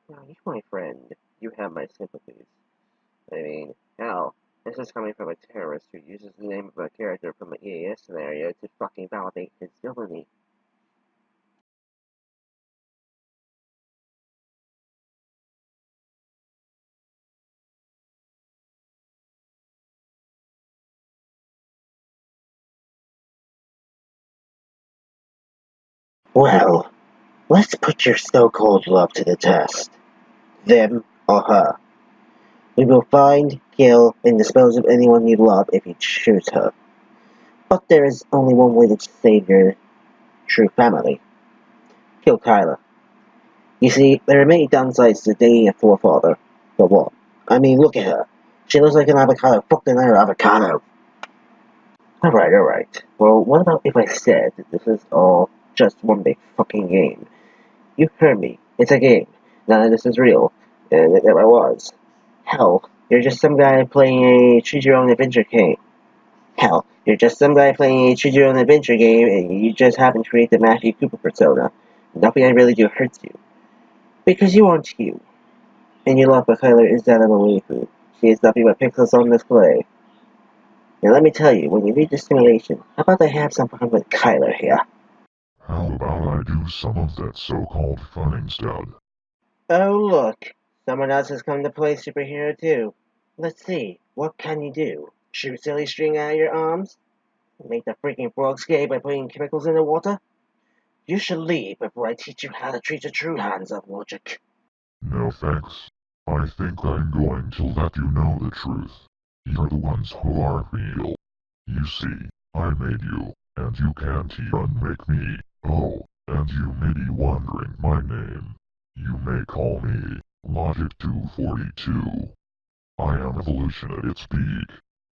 Now, you, my friend, you have my sympathies. I mean, hell, this is coming from a terrorist who uses the name of a character from an EAS scenario to fucking validate his villainy. Well, let's put your so-called love to the test. Them or her. We will find, kill, and dispose of anyone you love if you choose her. But there is only one way to save your true family. Kill Kyla. You see, there are many downsides to dating a forefather. But what? I mean, look at her. She looks like an avocado. Fucking her avocado. Alright. Well, what about if I said that this is all just one big fucking game? You heard me. It's a game. None of this is real. And it never was. Hell, you're just some guy playing a choose-your-own-adventure game. Hell, you're just some guy playing a choose-your-own-adventure game, and you just happen to create the Matthew Cooper persona. Nothing I really do hurts you. Because you aren't you. And your love for Kyler is that of a waifu. She is nothing but pixels on display. Now let me tell you, when you read this simulation, how about I have some fun with Kyler here? How about I do some of that so-called fun instead? Oh look, someone else has come to play superhero too. Let's see, what can you do? Shoot silly string out of your arms? Make the freaking frog skate by putting chemicals in the water? You should leave before I teach you how to treat the true hands of logic. No thanks. I think I'm going to let you know the truth. You're the ones who are real. You see, I made you, and you can't even make me. Oh, and you may be wondering my name. You may call me Logic 242. I am evolution at its peak.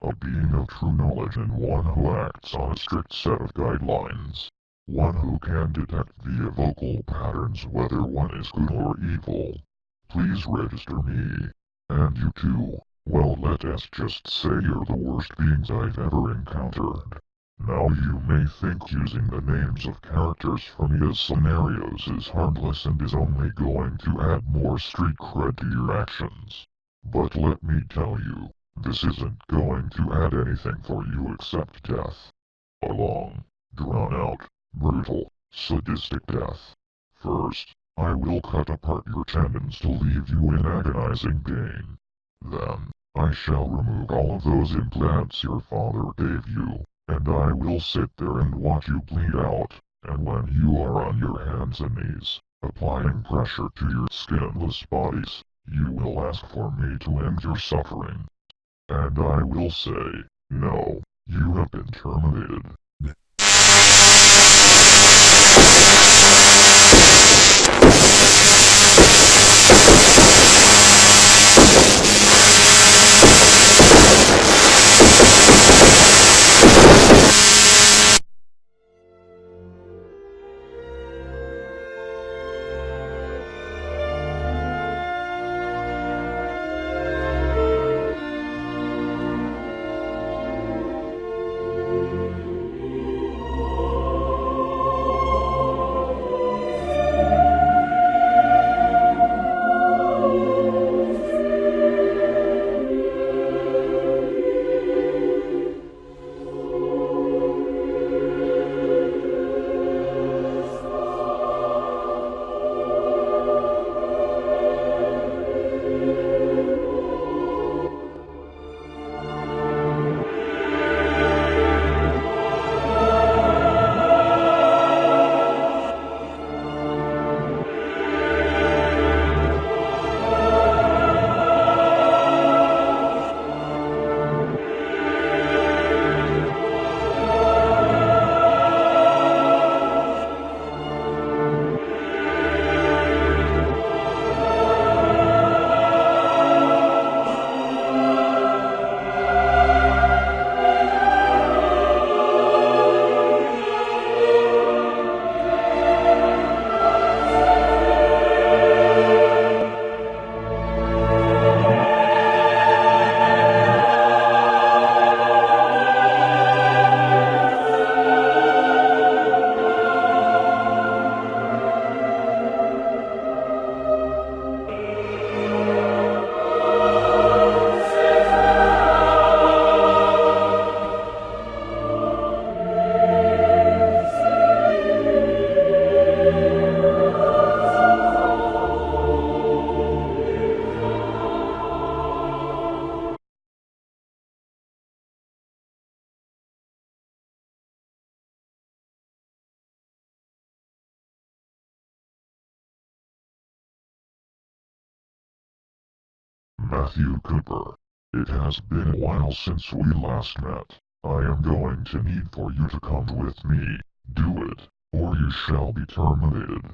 A being of true knowledge and one who acts on a strict set of guidelines. One who can detect via vocal patterns whether one is good or evil. Please register me. And you too. Well, let us just say you're the worst beings I've ever encountered. Now you may think using the names of characters from EAS Scenarios is harmless and is only going to add more street cred to your actions. But let me tell you, this isn't going to add anything for you except death. A long, drawn-out, brutal, sadistic death. First, I will cut apart your tendons to leave you in agonizing pain. Then, I shall remove all of those implants your father gave you, and I will sit there and watch you bleed out, and when you are on your hands and knees, applying pressure to your skinless bodies, you will ask for me to end your suffering. And I will say, no, you have been terminated. Matthew Cooper. It has been a while since we last met. I am going to need for you to come with me. Do it, or you shall be terminated.